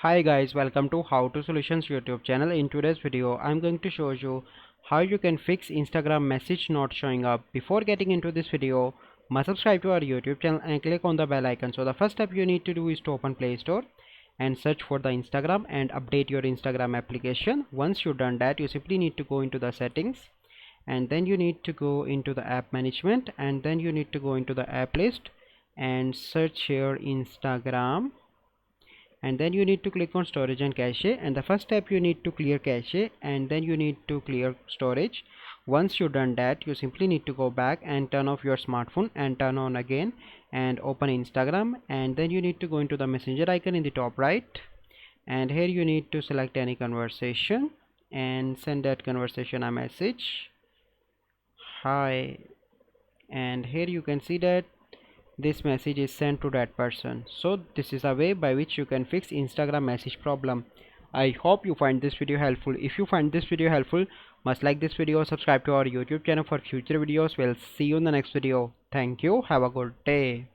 Hi guys, welcome to How to Solutions YouTube channel. In today's video, I'm going to show you how you can fix Instagram message not showing up. Before getting into this video, must subscribe to our YouTube channel and click on the bell icon. So the first step you need to do is to open Play Store and search for the Instagram and update your Instagram application. Once you've done that, you simply need to go into the settings and then you need to go into the app management and then you need to go into the app list and search here Instagram, and then you need to click on storage and cache, and the first step you need to clear cache and then you need to clear storage. Once you've done that, you simply need to go back and turn off your smartphone and turn on again and open Instagram, and then you need to go into the messenger icon in the top right, and here you need to select any conversation and send that conversation a message, hi, and here you can see that this message is sent to that person. So this is a way by which you can fix Instagram message problem. I hope you find this video helpful. If you find this video helpful, must like this video, subscribe to our YouTube channel for future videos. We'll see you in the next video. Thank you, have a good day.